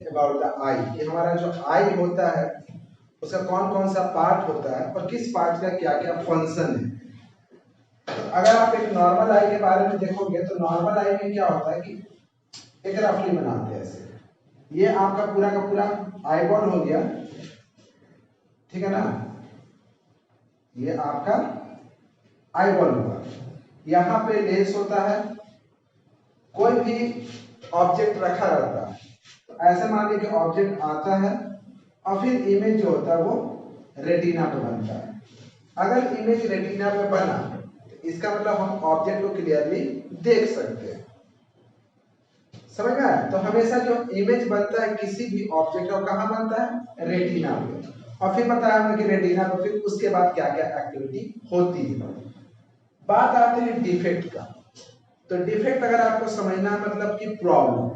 About the आई कि हमारा जो आई होता है उसका कौन कौन सा पार्ट होता है और किस पार्ट का क्या क्या फंक्शन है। तो अगर आप एक नॉर्मल आई के बारे में देखोगे तो नॉर्मल आई में क्या होता है कि एक रफली बनाते हैं ऐसे, ये आपका पूरा का पूरा आई बॉल हो गया, ठीक है ना, ये आपका आई बॉल हुआ। यहाँ पे लेंस होता है, कोई भी ऑब्जेक्ट रखा रहता है तो ऐसे मान लीजिए ऑब्जेक्ट आता है और फिर इमेज जो होता है वो रेटिना पे बनता है। अगर इमेज रेटिना पे बना तो इसका मतलब हम ऑब्जेक्ट को क्लियरली देख सकते हैं, समझ में आया। तो हमेशा जो इमेज बनता है किसी भी ऑब्जेक्ट का कहाँ बनता है, रेटिना पे, और फिर बताया हमने कि रेटिना पे फिर उसके बाद क्या क्या एक्टिविटी होती है। बात आती है डिफेक्ट का। तो डिफेक्ट अगर आपको समझना मतलब कि प्रॉब्लम,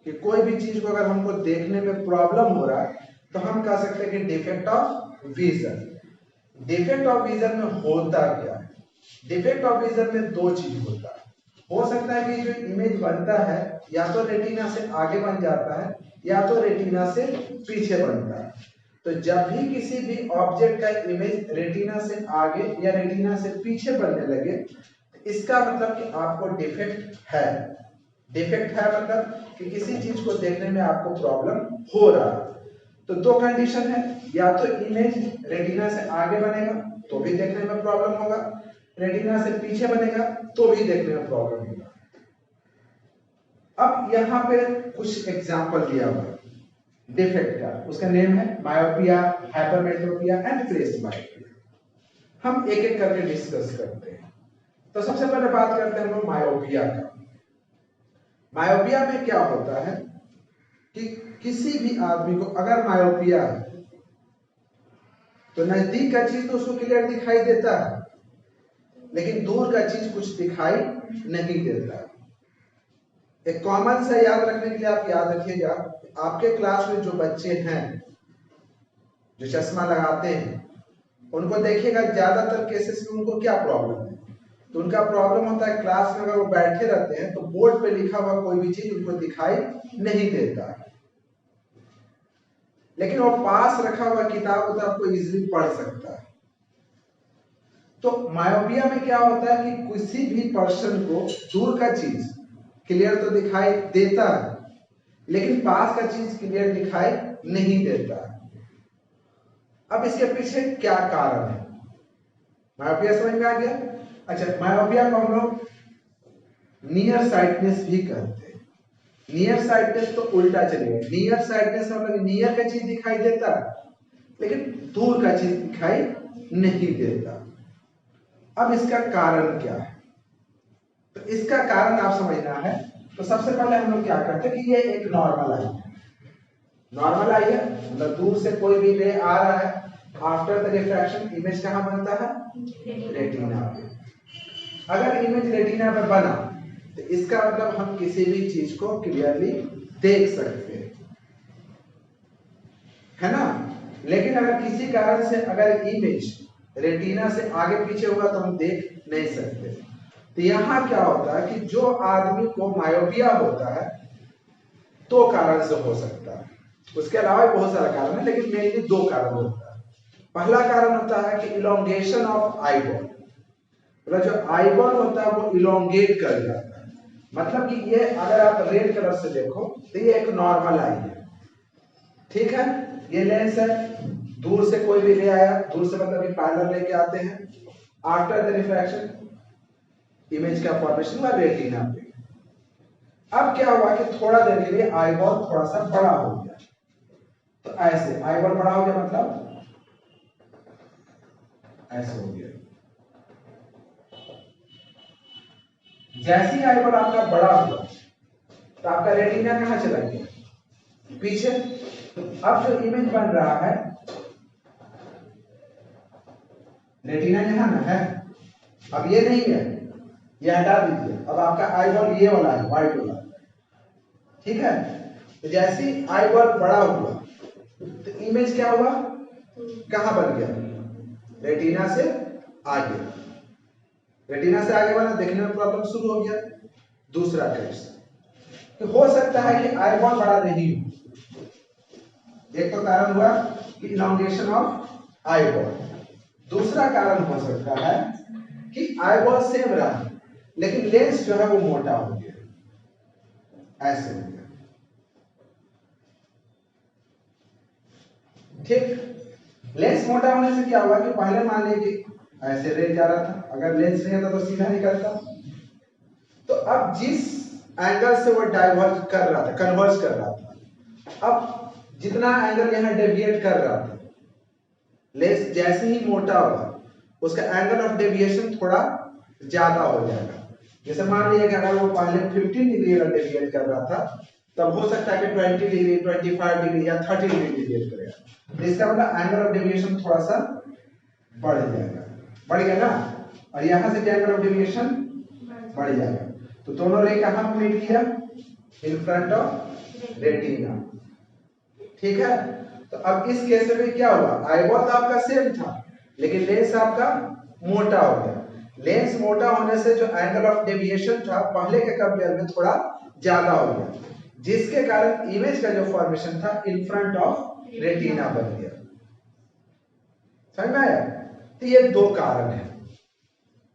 कि कोई भी चीज को अगर हमको देखने में प्रॉब्लम हो रहा है तो हम कह सकते हैं कि defect of vision. Defect of vision में होता क्या है, डिफेक्ट ऑफ विजन में दो चीज होता है। हो सकता है कि जो इमेज बनता है या तो रेटिना से आगे बन जाता है या तो रेटिना से पीछे बनता है। तो जब भी किसी भी ऑब्जेक्ट का इमेज रेटिना से आगे या रेटिना से पीछे बनने लगे इसका मतलब कि आपको डिफेक्ट है। डिफेक्ट है मतलब कि किसी चीज को देखने में आपको प्रॉब्लम हो रहा है। तो दो कंडीशन है, या तो इमेज रेटिना से आगे बनेगा तो भी देखने में प्रॉब्लम होगा, रेटिना से पीछे बनेगा तो भी देखने में प्रॉब्लम होगा। अब यहाँ पे कुछ एग्जांपल दिया हुआ है डिफेक्ट का, उसका नेम है मायोपिया, हाइपरमेट्रोपिया एंड प्रेसबायोपिया। हम एक एक करके डिस्कस करते हैं। तो सबसे पहले बात करते हैं हम लोग मायोपिया का। मायोपिया में क्या होता है कि किसी भी आदमी को अगर मायोपिया है तो नजदीक का चीज तो उसको क्लियर दिखाई देता है लेकिन दूर का चीज कुछ दिखाई नहीं देता। एक कॉमन सा याद रखने के लिए आप याद रखिएगा, आपके क्लास में जो बच्चे हैं जो चश्मा लगाते हैं उनको देखिएगा ज्यादातर केसेस में उनको क्या प्रॉब्लम है, तो उनका प्रॉब्लम होता है क्लास में अगर वो बैठे रहते हैं तो बोर्ड पे लिखा हुआ कोई भी चीज उनको दिखाई नहीं देता, लेकिन वो पास रखा हुआ किताब उताब को इजीली पढ़ सकता है। तो मायोपिया में क्या होता है कि किसी भी पर्सन को दूर का चीज क्लियर तो दिखाई देता है लेकिन पास का चीज क्लियर दिखाई नहीं देता। अब इसके पीछे क्या कारण है, मायोपिया समझ में आ गया। अच्छा, मायोपिया को हम लोग नियर साइटनेस भी कहते हैं। नियर साइटनेस तो उल्टा चलेगा, नियर साइटनेस मतलब नियर का चीज दिखाई देता लेकिन दूर का चीज दिखाई नहीं देता। अब इसका कारण क्या है, तो इसका कारण आप समझना है। तो सबसे पहले हम लोग क्या करते हैं कि ये एक नॉर्मल आई है। नॉर्मल आई है मतलब दूर से कोई भी रे आ रहा है, आफ्टर द रिफ्रैक्शन इमेज कहां बनता है, रेटिना पे। अगर इमेज रेटिना पे बना तो इसका मतलब हम किसी भी चीज को क्लियरली देख सकते हैं, है ना। लेकिन अगर किसी कारण से अगर इमेज रेटिना से आगे पीछे होगा तो हम देख नहीं सकते। तो यहां क्या होता है कि जो आदमी को मायोपिया होता है दो कारण से हो सकता है, उसके अलावा बहुत सारा कारण है लेकिन मेनली दो कारण होता है। पहला कारण होता है कि इलोंगेशन ऑफ आईबॉल, मतलब जो आईबॉल होता है वो इलोंगेट कर जाता है। मतलब कि ये अगर आप रेड कलर से देखो तो ये एक नॉर्मल आई है, ठीक है, ये लेंस है, दूर से कोई भी ले आया, दूर से मतलब पैरेलल लेके आते हैं, आफ्टर द रिफ्रैक्शन इमेज का फॉर्मेशन हुआ रेटिना पे। अब क्या हुआ कि थोड़ा देर के लिए आईबॉल थोड़ा सा बड़ा हो गया, तो ऐसे आईबॉल बड़ा हो गया मतलब ऐसे हो गया। जैसे ही आईबॉल आपका बड़ा हुआ तो आपका रेटिना कहां चला गया, पीछे। अब जो इमेज बन रहा है रेटिना यहां ना है, अब ये नहीं है, ये हटा दीजिए, अब आपका आईबॉल ये वाला है, व्हाइट वाला, ठीक है। तो जैसे ही आईबॉल बड़ा हुआ तो इमेज क्या हुआ, कहां बन गया, रेटिना से आगे। रेटिना से आगे वाला देखने में प्रॉब्लम शुरू हो गया। दूसरा केस तो हो सकता है कि आईबॉल बड़ा नहीं हो, एक तो कारण हुआ कि इलॉन्गेशन ऑफ आई बॉल। दूसरा कारण हो सकता है कि आई बॉल सेम रहा लेकिन लेंस जो है वो मोटा हो गया, ऐसे हो गया। ठीक, लेंस मोटा होने से क्या हुआ कि पहले मान लीजिए कि ऐसे रे जा रहा था, अगर लेंस नहीं था तो सीधा निकलता। तो अब जिस एंगल से वो डाइवर्ज कर रहा था, कन्वर्ज कर रहा था, अब जितना एंगल यहां डेविएट कर रहा था, लेंस जैसे ही मोटा होगा उसका एंगल ऑफ डेविएशन थोड़ा ज्यादा हो जाएगा। जैसे मान लीजिए कि अगर वो पहले 15 डिग्री अगर डेविएट कर रहा था, तब हो सकता है कि 20 डिग्री, 25 डिग्री या 30 डिग्री डेविएट करेगा। तो इसका मतलब एंगल ऑफ डेविएशन थोड़ा सा बढ़ जाएगा, बढ़ गया ना। और यहां से एंगल ऑफ डेविएशन बढ़ जाएगा। तो दोनों रे कहां मीट किया? In front of retina. ठीक है, तो अब इस केस में क्या हुआ? आईबॉल तो आपका सेम था लेकिन लेंस आपका मोटा हो गया। लेंस मोटा होने से जो एंगल ऑफ डेविएशन था पहले के कंपेयर में थोड़ा ज्यादा हो गया, जिसके कारण इमेज का जो फॉर्मेशन था इन फ्रंट ऑफ रेटिना बन गया। समझ में आया? तो ये दो कारण है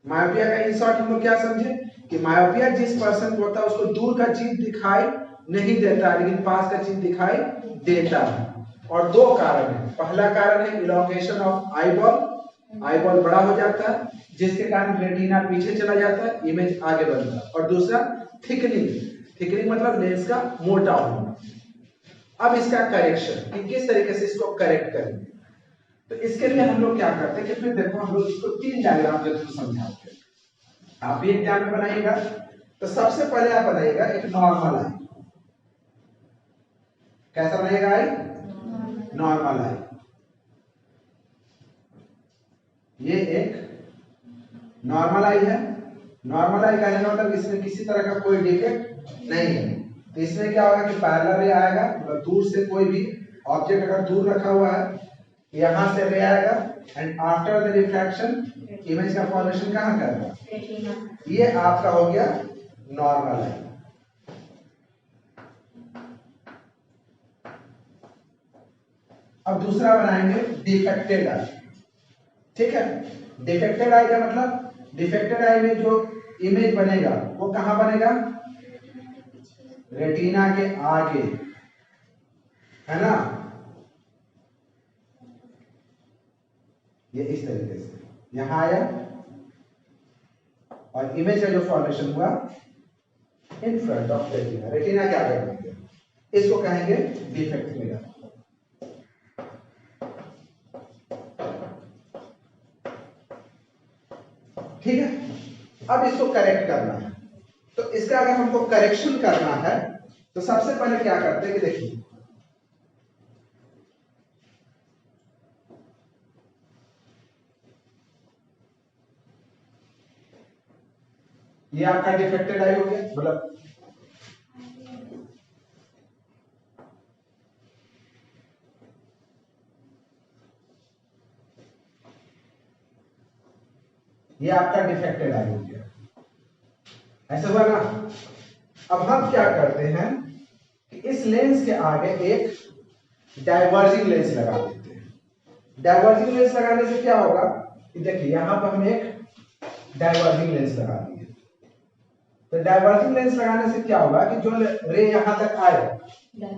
मायोपिया का। इन शॉर्ट हम लोग क्या समझे कि मायोपिया जिस पर्सन को होता है उसको दूर का चीज दिखाई नहीं देता लेकिन पास का चीज दिखाई देता है। और दो कारण है। पहला कारण है इलॉन्गेशन ऑफ आईबॉल, आईबॉल बड़ा हो जाता है जिसके कारण रेटिना पीछे चला जाता है, इमेज आगे बढ़ता है। और दूसरा थिकनिंग, थिकनिंग मतलब लेंस का मोटा होना। अब इसका करेक्शन कि किस तरीके से इसको करेक्ट करेंगे, तो इसके लिए हम लोग क्या करते हैं कि फिर देखो हम लोग इसको 3 डायग्राम के थ्रू समझाते हैं। आप भी एग्जाम में बनाइएगा। तो सबसे पहले आप बनाइएगा एक नॉर्मल आई। कैसा बनेगा आई? नॉर्मल आई। ये एक नॉर्मल आई है। नॉर्मल आई का मतलब इसमें किसी तरह का कोई डिफेक्ट नहीं है। तो इसमें क्या होगा कि पैरेलल रे आएगा, मतलब दूर से कोई भी ऑब्जेक्ट अगर दूर रखा हुआ है यहां से रे आएगा and after the refraction image का फॉर्मेशन कहां करेगा? ये आपका हो गया नॉर्मल आई। अब दूसरा बनाएंगे डिफेक्टेड आई। ठीक है, डिफेक्टेड आई का मतलब डिफेक्टेड आई में जो इमेज बनेगा वो कहां बनेगा? रेटिना के आगे, है ना। ये इस तरीके से यहां आया और इमेज का जो फॉर्मेशन हुआ in front of retina, retina के आगे बन गया। इसको कहेंगे डिफेक्टेड आई। ठीक है, अब इसको करेक्ट करना है। तो इसका अगर हमको करेक्शन करना है तो सबसे पहले क्या करते हैं कि देखिए ये आपका डिफेक्टेड आई हो गया, मतलब ये आपका डिफेक्टेड आई हो गया, ऐसा हुआ ना। अब हम क्या करते हैं कि इस लेंस के आगे एक डाइवर्जिंग लेंस लगा देते हैं। डाइवर्जिंग लेंस लगाने से क्या होगा कि देखिए यहां पर हम एक डाइवर्जिंग लेंस लगा दिए। तो डाइवर्जिंग लेंस लगाने से क्या होगा कि जो रे यहां तक आए,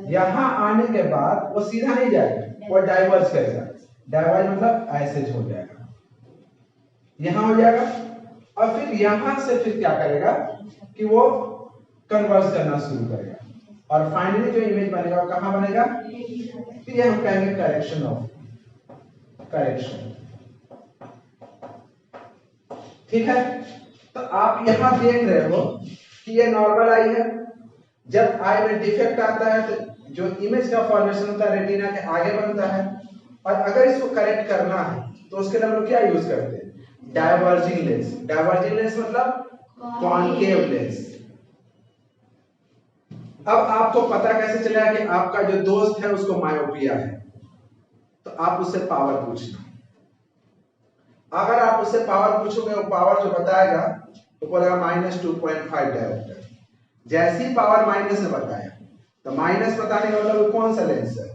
यहां आने के बाद वो सीधा नहीं जाएगा, वो डाइवर्ज करेगा। डाइवर्ज मतलब ऐसे हो जाएगा, यहां हो जाएगा और फिर यहां से फिर क्या करेगा कि वो कन्वर्ज करना शुरू करेगा और फाइनली जो इमेज बनेगा वो कहां बनेगा? फिर ये हम कहेंगे करेक्शन ऑफ करेक्शन। ठीक है, तो आप यहां देख रहे हो कि ये नॉर्मल आई है। जब आई में डिफेक्ट आता है तो जो इमेज का फॉर्मेशन होता है रेटिना के आगे बनता है, और अगर इसको करेक्ट करना है तो उसके लिए हम लोग क्या यूज करते हैं? Diverging lens. डाइवर्जिंग लेंस मतलब कॉनकेव लेंस। अब आपको पता कैसे चलेगा कि आपका जो दोस्त है उसको मायोपिया है? तो आप उससे पावर पूछना। अगर आप उससे पावर पूछोगे वो पावर जो बताएगा तो बोलेगा -2.5 डायोप्टर। जैसी पावर माइनस ने बताया तो माइनस बताने का मतलब कौन सा लेंस है?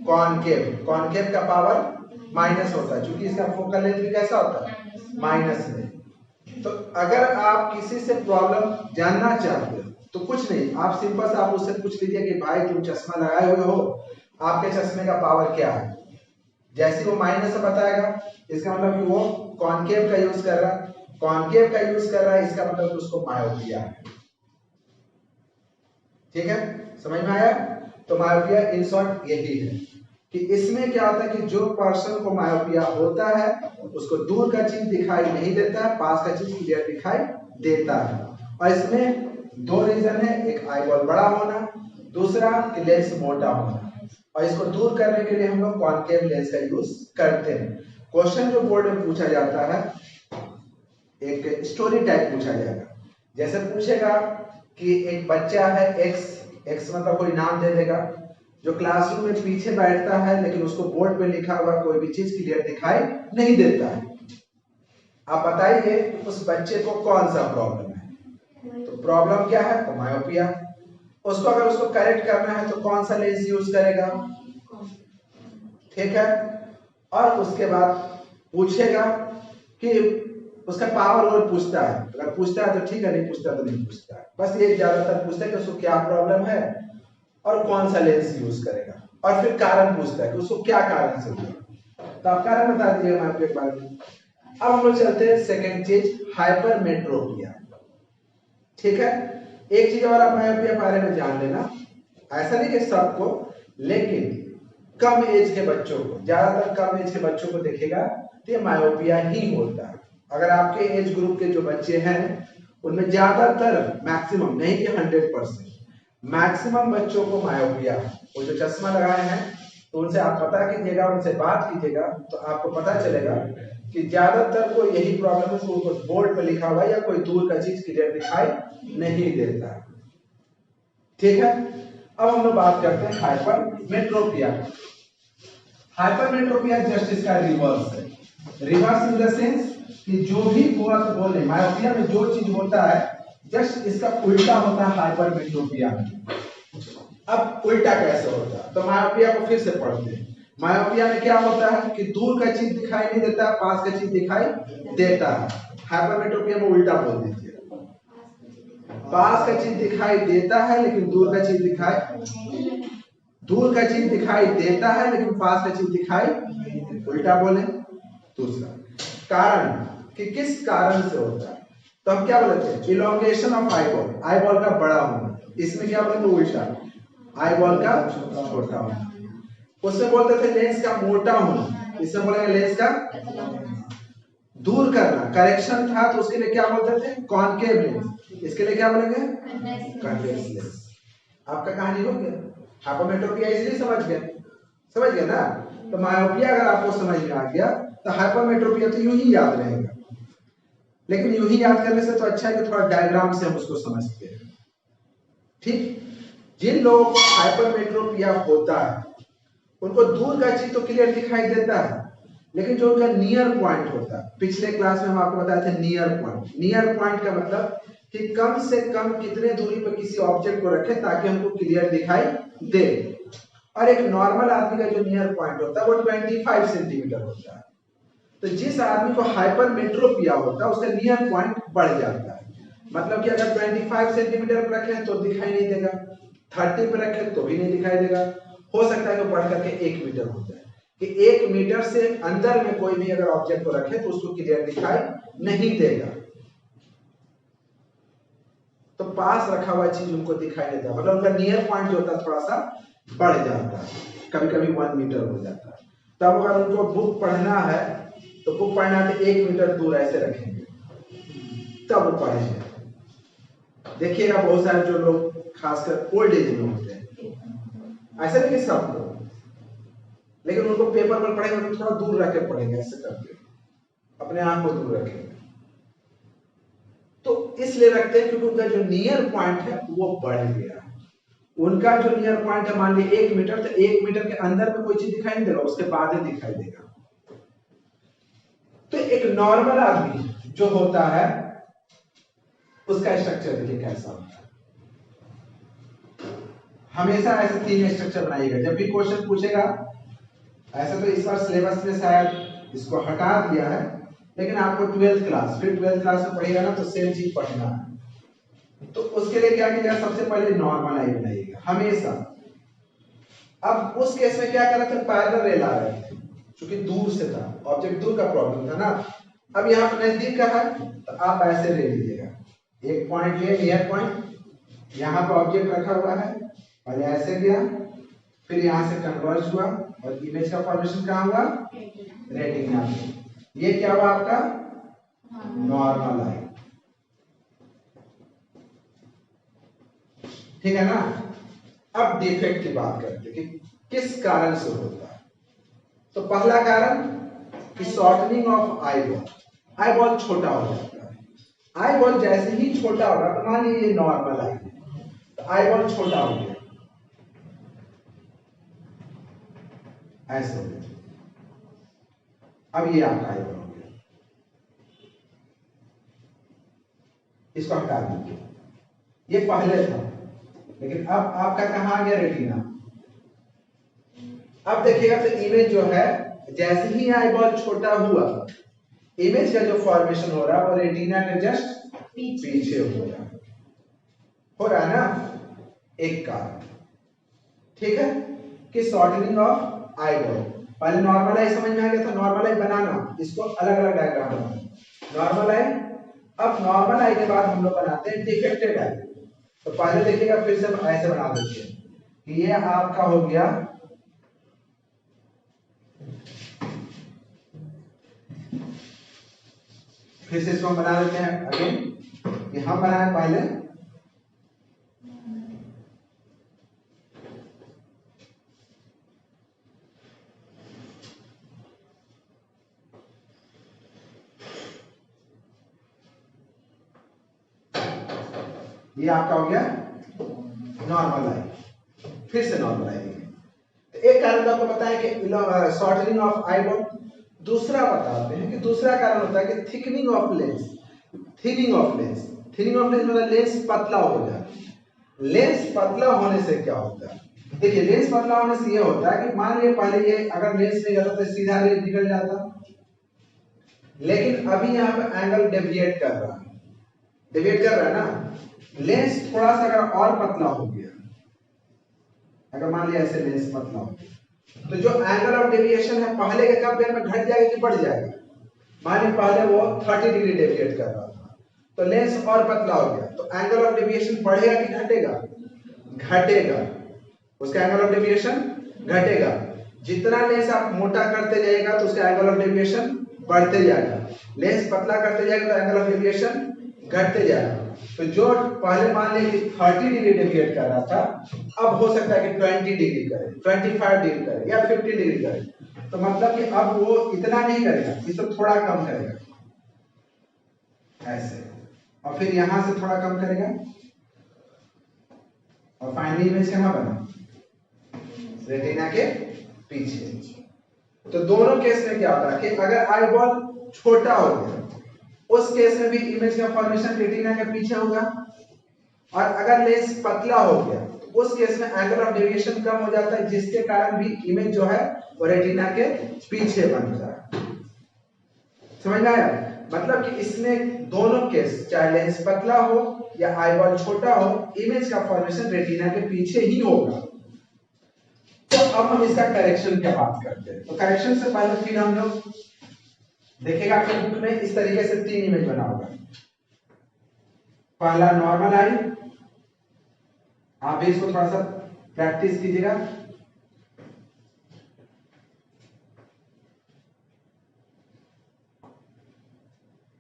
कॉनकेव, कॉनकेव का पावर माइनस होता है क्योंकि इसका फोकल लेंथ भी कैसा होता है, माइनस में। तो अगर आप किसी से प्रॉब्लम जानना चाहते हो तो कुछ नहीं, आप सिंपल से आप उससे पूछ लीजिए कि भाई तुम चश्मा लगाए हुए हो, आपके चश्मे का पावर क्या है। जैसे वो माइनस से बताएगा इसका मतलब कि वो कॉनकेव का यूज कर रहा है, कॉनकेव का यूज कर रहा है इसका मतलब कि उसको मायोपिया है। ठीक है, समझ में आया? तो मायोपिया इन शॉर्ट यही है कि इसमें क्या होता है कि जो पर्सन को मायोपिया होता है उसको दूर का चीज दिखाई नहीं देता है, पास का चीज क्लियर दिखाई देता है। और इसमें दो रीजन है, एक आई बॉल बड़ा होना, दूसरा कि लेंस मोटा होना। और इसको दूर करने के लिए हम लोग कॉनकेव लेंस का यूज करते हैं। क्वेश्चन जो बोर्ड में पूछा जाता है एक स्टोरी टाइप पूछा जाएगा। जैसे पूछेगा कि एक बच्चा है एक्स, एक्स मतलब कोई नाम दे देगा, जो क्लासरूम में पीछे बैठता है लेकिन उसको बोर्ड पे लिखा हुआ कोई भी चीज क्लियर दिखाई नहीं देता है। आप बताइए उस बच्चे को कौन सा प्रॉब्लम है? तो प्रॉब्लम क्या है? तो मायोपिया। उसको अगर उसको करेक्ट करना है तो कौन सा लेंस यूज करेगा? ठीक है, और उसके बाद पूछेगा कि उसका पावर और पूछता है, अगर पूछता है तो ठीक है, नहीं पूछता तो नहीं पूछता है। बस ये ज्यादातर पूछता है कि उसको क्या प्रॉब्लम है और कौन सा लेंस यूज करेगा, और फिर कारण पूछता है कि उसको क्या कारण से हुआ। तो आप कारण बता दीजिए हमारे के बारे में। अब हम लोग चलते हैं सेकंड चीज, हाइपरमेट्रोपिया। ठीक है, एक चीज और आप मायोपिया के बारे में जान लेना, ऐसा नहीं कि सबको, लेकिन कम एज के बच्चों को, ज्यादातर कम एज के बच्चों को देखेगा तो ये मायोपिया ही होता है। अगर आपके एज ग्रुप के जो बच्चे हैं उनमें ज्यादातर, मैक्सिमम नहीं कि 100%, मैक्सिमम बच्चों को मायोपिया है। वो जो चश्मा लगाए हैं तो उनसे आप पता कीजिएगा, उनसे बात कीजिएगा तो आपको पता चलेगा कि ज्यादातर को यही प्रॉब्लम है, उनको बोर्ड पे लिखा हुआ या कोई दूर का चीज क्लियर दिखाई नहीं देता। ठीक है, अब हम लोग बात करते हैं हाइपरमेट्रोपिया। हाइपरमेट्रोपिया जस्ट इसका रिवर्स है। रिवर्स इन द सेंस कि जो भी हुआ तो बोले, मायोपिया में जो चीज होता है जस्ट इसका उल्टा होता है हाइपरमेट्रोपिया में। अब उल्टा कैसे होता है? तो मायोपिया को फिर से पढ़ते हैं। मायोपिया में क्या होता है कि दूर का चीज दिखाई नहीं देता, पास का चीज दिखाई देता है। हाइपरमेट्रोपिया में उल्टा बोल दीजिए, पास का चीज दिखाई देता है लेकिन दूर का चीज दिखाई, दूर का चीज दिखाई देता है लेकिन पास का चीज दिखाई, उल्टा बोले। दूसरा कारण कि किस कारण से होता है, तो हम क्या बोलते हैं? इलोंगेशन ऑफ आईबॉल, आईबॉल का बड़ा होना। इसमें क्या बोलते हैं? उल्टा, आईबॉल का छोटा होना। उसमें बोलते थे लेंस का मोटा होना, इसमें बोलेंगे लेंस का दूर करना। करेक्शन था तो उसके लिए क्या बोलते थे? Concave lens. इसके लिए क्या बोलेंगे? Convex lens. आपका कहानी हो गया। हाइपरमेट्रोपिया इजीली समझ गए ना? तो मायोपिया अगर आपको समझ में आ गया तो हाइपरमेट्रोपिया तो यूं ही याद रहेगा। लेकिन यूं ही याद करने से तो अच्छा है कि थोड़ा डायग्राम से हम उसको समझते हैं। ठीक, जिन लोगों को हाइपरमेट्रोपिया होता है उनको दूर का चीज तो क्लियर दिखाई देता है, लेकिन जो उनका नियर पॉइंट होता है, पिछले क्लास में हम आपको बताए थे नियर पॉइंट। नियर पॉइंट का मतलब कि कम से कम कितने दूरी पर किसी ऑब्जेक्ट को रखें ताकि हमको क्लियर दिखाई दे। और एक नॉर्मल आदमी का जो नियर पॉइंट होता है वो 25 सेंटीमीटर होता है। तो जिस आदमी को हाइपरमेट्रोपिया होता है उसका नियर पॉइंट बढ़ जाता है। मतलब कि अगर 25 सेंटीमीटर पर रखें तो दिखाई नहीं देगा, 30 पे रखें तो भी नहीं दिखाई देगा, हो सकता है कि बढ़ करके 1 मीटर हो जाए, कि 1 मीटर से अंदर में कोई भी अगर ऑब्जेक्ट को रखे तो उसको क्लियर दिखाई नहीं देगा। तो पास रखा हुआ चीज उनको दिखाई देता है, मतलब उनका नियर पॉइंट जो होता है थोड़ा सा बढ़ जाता है, कभी कभी 1 मीटर हो जाता है। तब अगर उनको बुक पढ़ना है तो बुक पढ़ना है तो 1 मीटर दूर ऐसे रखेंगे तब वो पढ़ेंगे। देखिएगा बहुत सारे जो लोग खासकर ओल्ड एज में होते हैं, ऐसा नहीं कि सब लोग, लेकिन उनको पेपर पर पढ़ेंगे तो थोड़ा दूर रख के पढ़ेंगे, ऐसे करके अपने आप को दूर रखेंगे। तो इसलिए रखते हैं क्योंकि उनका जो नियर पॉइंट है वो बढ़ गया। उनका जो नियर पॉइंट है मान लीजिए 1 मीटर, तो 1 मीटर के अंदर में कोई चीज दिखाई नहीं देगा, उसके बाद ही दिखाई देगा। तो एक नॉर्मल आदमी जो होता है उसका स्ट्रक्चर देखिए कैसा होता है। हमेशा ऐसे 3 स्ट्रक्चर बनाइएगा। जब भी क्वेश्चन पूछेगा ऐसा तो इस बार सिलेबस में शायद इसको हटा दिया है, लेकिन आपको 12th क्लास, फिर 12th क्लास में पढ़िएगा ना तो सेम चीज पढ़ना है। तो उसके लिए क्या कीजिएगा, सबसे पहले नॉर्मल आई बनाइएगा हमेशा। अब उस केस में क्या कर रहे थे, पैरेलल रेल आ रहे थे, क्योंकि दूर से था, ऑब्जेक्ट दूर का प्रॉब्लम था ना। अब यहाँ पर नजदीक का है तो आप ऐसे ले लीजिएगा, एक पॉइंट लिए नियर पॉइंट, यहाँ पर ऑब्जेक्ट रखा हुआ है, पहले ऐसे गया, फिर यहाँ से कन्वर्ज हुआ और इमेज का फॉर्मेशन कहाँ हुआ, रेटिना में। ये क्या हुआ आपका नॉर्मल आई, ठीक है ना। अब डिफेक्ट की बात करते हैं कि किस कारण से होता है। तो पहला कारण कि shortening of eye ball, eye ball छोटा हो जाता है। आई बॉल जैसे ही छोटा होगा, तो मान लीजिए ये नॉर्मल आई, तो आई बॉल छोटा हो गया, ऐसे हो गया। अब ये आपका आई बॉल हो गया, इसको हटा दीजिए, ये पहले था, लेकिन अब आपका कहाँ आ गया, रेटिना। अब देखिएगा तो इमेज जो है, जैसे ही आई बॉल छोटा हुआ, इमेज का जो फॉर्मेशन हो रहा है वो रेटिना के जस्ट पीछे हो रहा है ना, एक कारण, ठीक है, कि शॉर्टनिंग ऑफ आई बॉल। पहले नॉर्मल आई समझ में आ गया था, नॉर्मल आई बनाना, इसको अलग अलग डायग्राम बनाना, नॉर्मल आई। अब नॉर्मल आई के बाद हम लोग बनाते हैं डिफेक्टेड आई। तो पहले देखिएगा, फिर से हम ऐसे बना देते हैं कि ये आपका हो गया फिर से इसको हम बना देते हैं अगेन, कि हम बनाए पहले ये आपका हो गया नॉर्मल आई, फिर से नॉर्मल आई। तो एक कारण तो आपको पता है कि शॉर्टनिंग ऑफ आई बॉल। दूसरा बताते हैं कि दूसरा कारण होता है कि thickening of lens, thinning of lens, thinning of lens मतलब लेंस पतला हो जाता है। लेंस पतला होने से क्या होता है, देखिए लेंस पतला होने से ये होता है कि मान लीजिए पहले ये अगर लेंस नहीं रहता तो सीधा रेज निकल जाता, लेकिन अभी यहाँ पे एंगल डेविएट कर रहा है, डेविएट कर रहा है ना, लेंस थोड़ा सा अगर और पतला हो गया, अगर मान लिया ऐसे लेंस पतला हो गया, तो जो एंगल ऑफ डेविएशन है पहले के कंपेयर में घट जाएगा कि बढ़ जाएगा। मान लीजिए पहले वो 30 डिग्री डेविएट कर रहा था, तो लेंस और पतला हो गया, तो एंगल ऑफ डेविएशन बढ़ेगा कि घटेगा, घटेगा, उसका एंगल ऑफ डेविएशन घटेगा। जितना लेंस आप मोटा करते जाएगा तो उसका एंगल ऑफ डेविएशन बढ़ते जाएगा, लेंस पतला करते जाएगा तो एंगल ऑफ डेविएशन घटते जाएगा। तो जो पहले मान लीजिए 30 डिग्री डेविएट कर रहा था, अब हो सकता है कि 20 डिग्री करे, 25 डिग्री करे या 50 डिग्री करे, तो मतलब कि अब वो इतना नहीं करेगा, इसको थोड़ा कम करेगा ऐसे, और फिर यहां से थोड़ा कम करेगा, और फाइनली इमेज कहां बना, रेटिना के पीछे। तो दोनों केस में क्या होता है कि अगर आई बॉल छोटा हो गया, उस केस में भी इमेज का फॉर्मेशन रेटिना के पीछे होगा, और अगर लेंस पतला हो गया तो उस केस में एंगल ऑफ डेविएशन कम हो जाता है, जिसके कारण भी इमेज जो है वो रेटिना के पीछे बनता है। समझ में आया, मतलब कि इसमें दोनों केस, चाहे लेंस पतला हो या आई बॉल छोटा हो, इमेज का फॉर्मेशन रेटिना के पीछे ही होगा। तो अब हम इसका करेक्शन की बात करते हैं। तो करेक्शन से पहले फिर हम लोग देखेगा आपके बुक में इस तरीके से 3 इमेज बना होगा। पहला नॉर्मल आई, आप भी इसको थोड़ा सा प्रैक्टिस कीजिएगा।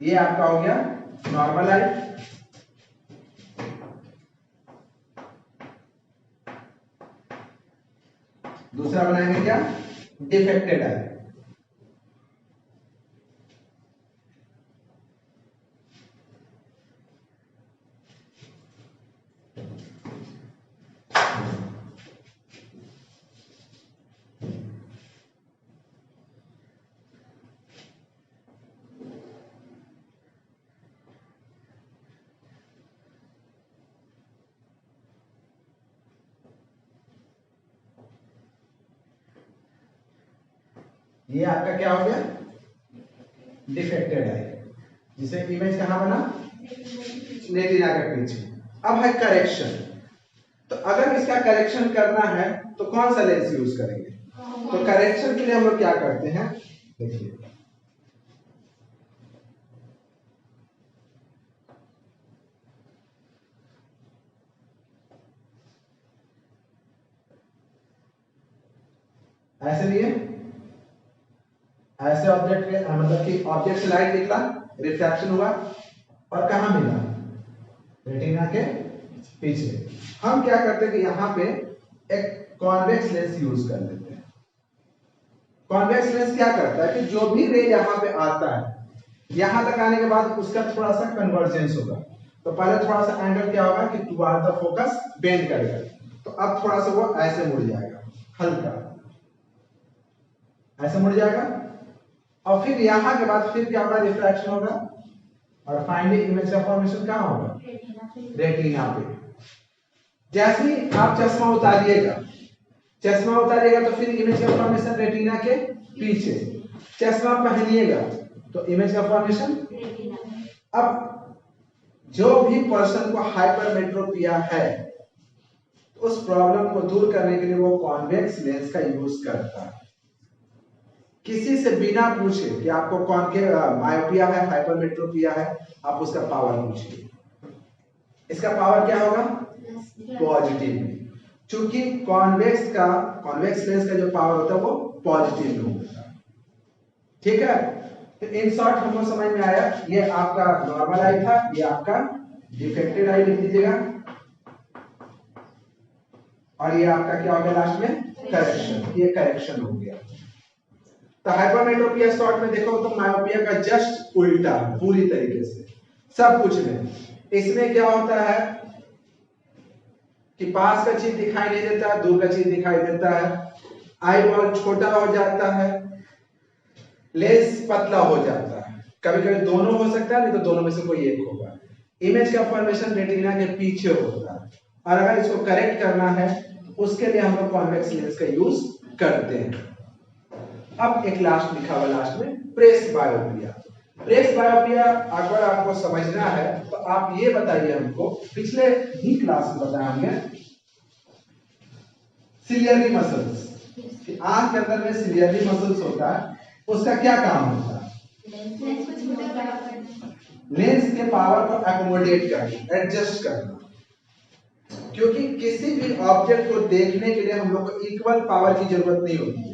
ये आपका हो गया नॉर्मल आई। दूसरा बनाएंगे क्या, डिफेक्टेड आई। ये आपका क्या हो गया, डिफेक्टेड आई, जिसे इमेज कहाँ बना, रेटिना के पीछे। अब है करेक्शन, तो अगर इसका करेक्शन करना है तो कौन सा लेंस यूज करेंगे? तो करेक्शन के लिए हम लोग क्या करते हैं, देखिए ऐसे लिए, ऐसे ऑब्जेक्ट के मतलब कि ऑब्जेक्ट से लाइट निकला, रिफ्रैक्शन हुआ और कहां मिला, रेटिना के पीछे। हम क्या करते हैं कि यहाँ पे एक कॉन्वेक्स लेंस यूज कर लेते हैं। कॉन्वेक्स लेंस क्या करता है कि जो भी रे यहाँ पे आता है, यहां तक आने के बाद उसका थोड़ा सा कन्वर्जेंस होगा। तो पहले थोड़ा सा एंगल क्या होगा कि टुवर्ड द फोकस बेंड करेगा, तो अब थोड़ा सा वो ऐसे मुड़ जाएगा, हल्का ऐसे मुड़ जाएगा, और फिर यहां के बाद फिर क्या होगा, रिफ्रैक्शन होगा, और फाइनली इमेज का फॉर्मेशन कहां होगा, रेटिना पे। जैसे ही आप चश्मा उतारिएगा, चश्मा उतारिएगा तो फिर इमेज का फॉर्मेशन रेटिना के पीछे, चश्मा पहनिएगा तो इमेज का फॉर्मेशन। अब जो भी पर्सन को हाइपरमेट्रोपिया है, उस प्रॉब्लम को दूर करने के लिए वो कॉन्वेक्स लेंस का यूज करता है। किसी से बिना पूछे कि आपको कौन के मायोपिया है, हाइपरमेट्रोपिया है, आप उसका पावर पूछिए, इसका पावर क्या होगा, पॉजिटिव। चूंकि कॉन्वेक्स लेंस का जो पावर होता है वो पॉजिटिव में होता है। ठीक है, तो इन शॉर्ट हमको समझ में आया, ये आपका नॉर्मल आई था, ये आपका डिफेक्टेड आई लिख दीजिएगा, और ये आपका क्या हो गया लास्ट में, करेक्शन। ये करेक्शन हो गया। तो हाइपरमेट्रोपिया शॉर्ट में देखो तो मायोपिया का जस्ट उल्टा पूरी तरीके से सब कुछ में। इसमें क्या होता है कि पास का चीज दिखाई नहीं देता, दूर का चीज दिखाई देता है, आई बॉल छोटा हो जाता है, लेंस पतला हो जाता है, कभी कभी दोनों हो सकता है, नहीं तो दोनों में से कोई एक होगा। इमेज का फॉर्मेशन रेटिना के पीछे होता है, और अगर इसको करेक्ट करना है तो उसके लिए हम लोग कॉन्वेक्स लेंस का यूज करते हैं। अब एक लास्ट लिखा हुआ लास्ट में, प्रेस बायोपिया। प्रेस बायोपिया अगर आपको समझना है तो आप ये बताइए हमको, पिछले ही क्लास में बताया हमने सिलियरी मसल्स, कि आंख के अंदर में सिलियरी मसल्स होता है, उसका क्या काम होता है, लेंस के पावर को एकोमोडेट करना, एडजस्ट करना। क्योंकि किसी भी ऑब्जेक्ट को देखने के लिए हम लोग को इक्वल पावर की जरूरत नहीं होती है।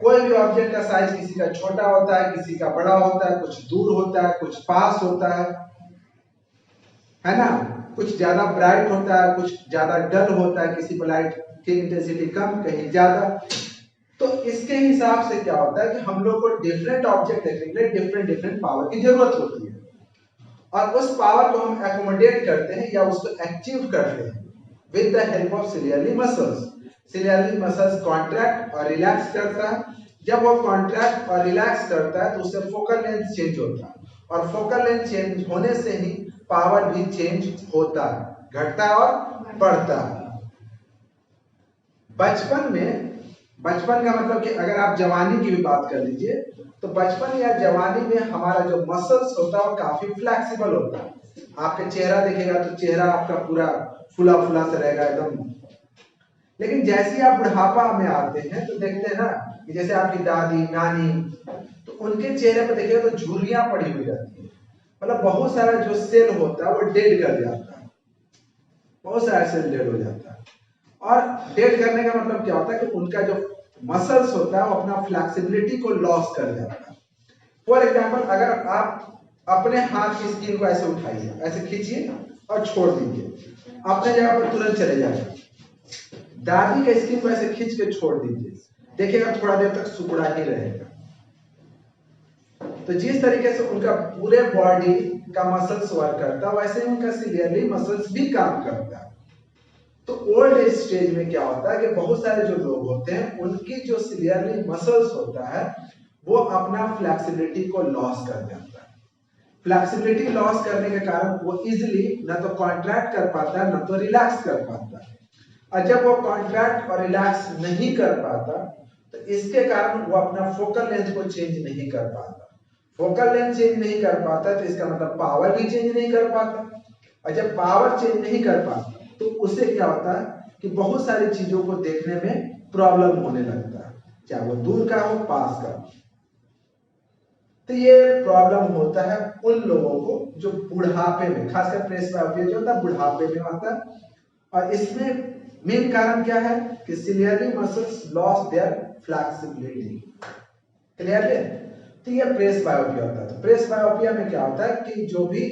कोई भी ऑब्जेक्ट का साइज किसी का छोटा होता है, किसी का बड़ा होता है, कुछ दूर होता है, कुछ पास होता है ना, कुछ ज्यादा ब्राइट होता है, कुछ ज्यादा डल होता है, किसी पर लाइट की इंटेंसिटी कम, कहीं ज्यादा। तो इसके हिसाब से क्या होता है कि हम लोग को डिफरेंट ऑब्जेक्ट देखने के लिए डिफरेंट पावर की जरूरत होती है, और उस पावर को हम एकोमोडेट करते हैं या उसको अचीव करते हैं with the help of ciliary muscles. Ciliary muscles contract और रिलैक्स करता है। जब वो कॉन्ट्रैक्ट और रिलैक्स करता है तो उससे फोकल लेंथ चेंज होता है, और फोकल लेंथ चेंज होने से ही पावर भी चेंज होता है, घटता है और बढ़ता है। बचपन का मतलब कि अगर आप जवानी की भी बात कर लीजिए तो बचपन या जवानी में हमारा जो मसल्स होता है वो काफी फ्लेक्सिबल होता है। आपका चेहरा देखेगा तो चेहरा आपका पूरा फुला फुला से रहेगा एकदम। लेकिन जैसे ही आप बुढ़ापा में आते हैं तो देखते हैं ना कि जैसे आपकी दादी नानी, तो उनके चेहरे पर देखिएगा तो झुर्रियां पड़ी हुई रहती है, मतलब बहुत सारा जो सेल होता है वो डेड कर जाता है, बहुत सारा सेल डेड हो जाता है। और डेड करने का मतलब क्या होता है कि उनका जो मसल्स होता है वो अपना फ्लेक्सिबिलिटी को लॉस कर जाता है। फॉर एग्जाम्पल, अगर आप अपने हाथ की स्किन को ऐसे उठाइए, ऐसे खींचिए और छोड़ दीजिए, अपने जगह पर तुरंत चले जाएगा। दादी के स्किन को ऐसे खींच के छोड़ दीजिए, देखिएगा थोड़ा देर तक सुकुड़ा ही रहेगा। तो जिस तरीके से उनका पूरे बॉडी का मसल्स वर्क करता है, वैसे ही उनका सिलियरी मसल्स भी काम करता है। तो ओल्ड एज स्टेज में क्या होता है कि बहुत सारे जो लोग होते हैं उनकी जो सिलियरी मसल्स होता है वो अपना फ्लेक्सिबिलिटी को लॉस कर जाता है। फ्लेक्सिबिलिटी लॉस करने के कारण वो इजिली ना तो कॉन्ट्रैक्ट कर पाता है ना तो रिलैक्स कर पाता है। और जब वो कॉन्ट्रैक्ट और रिलैक्स नहीं कर पाता तो इसके कारण वो अपना फोकल लेंथ को चेंज नहीं कर पाता। फोकल लेंथ चेंज नहीं कर पाता तो इसका मतलब पावर भी चेंज नहीं कर पाता, और जब पावर चेंज नहीं कर पाता तो उससे क्या होता है कि बहुत सारी चीजों को देखने में प्रॉब्लम होने लगता है, चाहे वो दूर का हो पास का। तो ये प्रॉब्लम होता है उन लोगों को जो बुढ़ापे में, खासकर प्रेसबायोपिया जो होता है बुढ़ापे में आता है। और इसमें मेन कारण क्या है कि ciliary muscles loss their flexibility. Clear है? तो ये प्रेसबायोपिया होता है। तो प्रेसबायोपिया में क्या होता है कि जो भी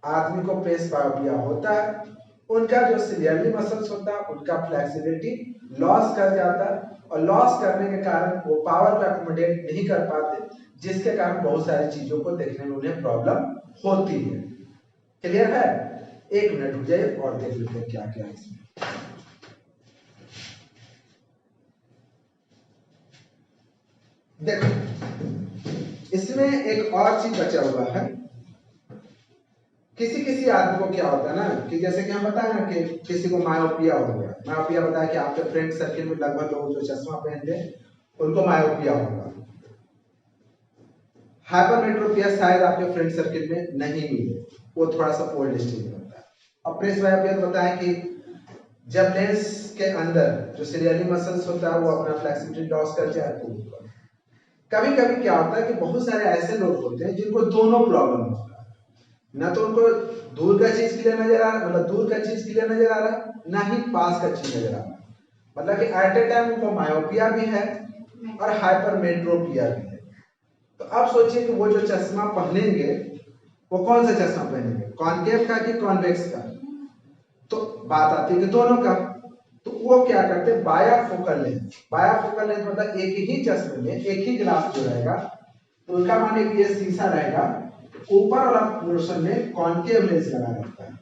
आदमी को प्रेसबायोपिया होता है उनका जो सिलियरी मसल्स होता है उनका फ्लेक्सिबिलिटी लॉस कर जाता है, और लॉस करने के कारण वो पावर को अकोमोडेट नहीं कर पाते, जिसके कारण बहुत सारी चीजों को देखने में उन्हें प्रॉब्लम होती है। क्लियर है? एक मिनट रुक जाइए और देख लेते हैं क्या क्या है इसमें। देखो इसमें एक और चीज बचा हुआ है। किसी किसी आदमी को क्या होता है ना कि जैसे कि हम बताए ना कि किसी को मायोपिया हो गया, मायोपिया बताया कि आपके फ्रेंड सर्किल में लगभग लोग जो चश्मा पहनते हैं उनको मायोपिया होगा। हाइपरमेट्रोपिया शायद आपके फ्रेंड सर्किल में नहीं मिले, वो थोड़ा सा ओल्ड स्टेज में होता है। अब प्रेसबायोपिया बताया कि जब लेंस के अंदर जो सिलियरी मसल्स होता है वो अपना फ्लेक्सिबिलिटी लॉस कर जाए तो कभी कभी क्या होता है कि बहुत सारे ऐसे लोग होते हैं जिनको दोनों प्रॉब्लम होता है, ना तो उनको दूर का चीज क्लियर नजर आ रहा, मतलब दूर का चीज क्लियर नजर आ रहा, ना ही पास का चीज नजर आ रहा, मतलब कि एट ए टाइम उनको मायोपिया भी है और हाइपरमेट्रोपिया भी है। तो अब सोचिए कि वो जो चश्मा पहनेंगे वो कौन सा चश्मा पहनेंगे, कॉनकेव का कि कॉन्वेक्स का? तो बात आती है कि दोनों का। तो वो क्या करते हैं, बायाफोकल लेंस। बायाफोकल लेंस मतलब एक ही चश्मे में एक ही ग्लास जो रहेगा तो उनका माने कि ये शीशा रहेगा, ऊपर वाला पोर्शन में कॉनकेव लेंस लगा रहता है।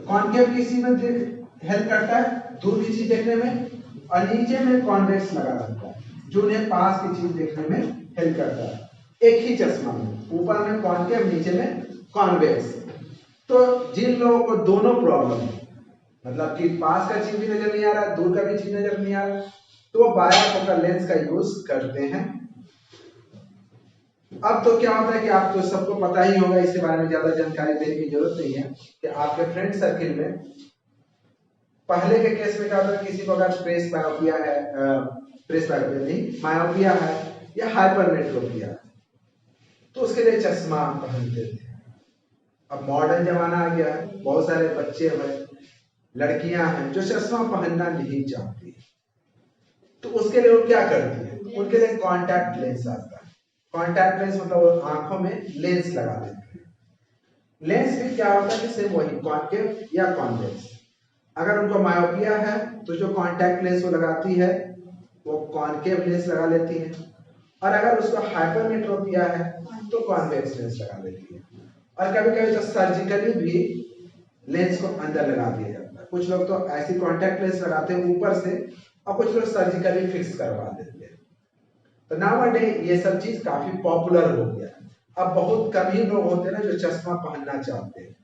कॉनकेव किसी में हेल्प करता है दूर की चीज देखने में, और नीचे में कॉन्वेक्स लगा रहता है जो उन्हें पास की चीज देखने में हेल्प करता है। एक ही चश्मा में ऊपर में कॉनकेव नीचे में कॉन्वेक्स। तो जिन लोगों को दोनों प्रॉब्लम है, मतलब कि पास का चीज भी नजर नहीं आ रहा, दूर का भी चीज नजर नहीं आ रहा, तो वो बायफोकल लेंस का यूज करते हैं। अब तो क्या होता है कि आप तो सबको पता ही होगा, इसके बारे में ज्यादा जानकारी देने की जरूरत नहीं है कि आपके फ्रेंड सर्किल में पहले के केस में क्या होता है, किसी को अगर प्रेसबायोपिया है, प्रेसबायोपिया नहीं मायोपिया है या हाइपरमेट्रोपिया है तो उसके लिए चश्मा पहनते थे। अब मॉडर्न जमाना आ गया है, बहुत सारे बच्चे हैं, लड़कियां हैं जो चश्मा पहनना नहीं चाहती, तो उसके लिए वो क्या करती है, उनके लिए कॉन्टैक्ट लेंस आता है। कॉन्टैक्ट लेंस मतलब वो आंखों में लेंस लगा देते हैं। लेंस भी क्या होता है कि सिर्फ वही कॉन्केव या कॉन्वेक्स। अगर उनको मायोपिया है तो जो कॉन्टैक्ट लेंस वो लगाती है वो कॉन्केव लेंस लगा लेती है, और अगर उसको हाइपरमेट्रोपिया है तो कॉन्वेक्स लेंस लगा लेती है। और कभी कभी तो सर्जिकली भी लेंस को अंदर लगा दिया जाता है। कुछ लोग तो ऐसी कॉन्टैक्ट लेंस लगाते हैं ऊपर से, और कुछ लोग सर्जिकली फिक्स करवा देते हैं। तो नाउअडे ये सब चीज काफी पॉपुलर हो गया है। अब बहुत कम ही लोग होते हैं ना जो चश्मा पहनना चाहते हैं।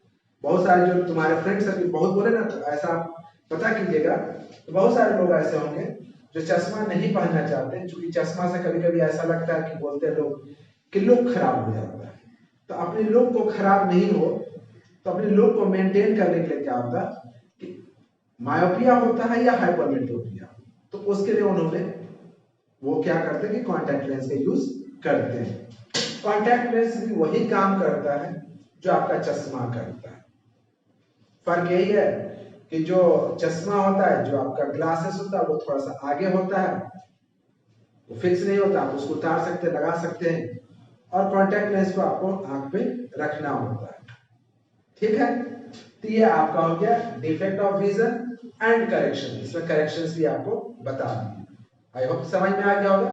बहुत सारे जो तुम्हारे फ्रेंड्स अभी बहुत बोले ना, तो ऐसा पता कीजिएगा, तो बहुत सारे लोग ऐसे होंगे जो चश्मा नहीं पहनना चाहते हैं, क्योंकि चश्मा से कभी कभी ऐसा लगता है कि बोलते हैं लोग कि लुक खराब हो जाता है। तो अपने लुक को खराब नहीं हो, तो अपने लुक को मेंटेन करने के लिए क्या होता है कि मायोपिया होता है या हाइपरमेट्रोपिया, तो उसके लिए उन्होंने वो क्या करते हैं कि कॉन्टैक्ट लेंस का यूज करते हैं। कॉन्टैक्ट लेंस भी वही काम करता है जो आपका चश्मा करता है। फर्क यही है कि जो चश्मा होता है, जो आपका ग्लासेस होता है, वो थोड़ा सा आगे होता है, वो फिक्स नहीं होता, आप उसको उतार सकते हैं, लगा सकते हैं, और कॉन्टैक्ट लेंस को आपको आंख पे रखना होता है। ठीक है, तो ये आपका हो गया defect of vision and correction. इसमें करेक्शंस भी आपको बता दिए। आई होप समझ में आ गया होगा।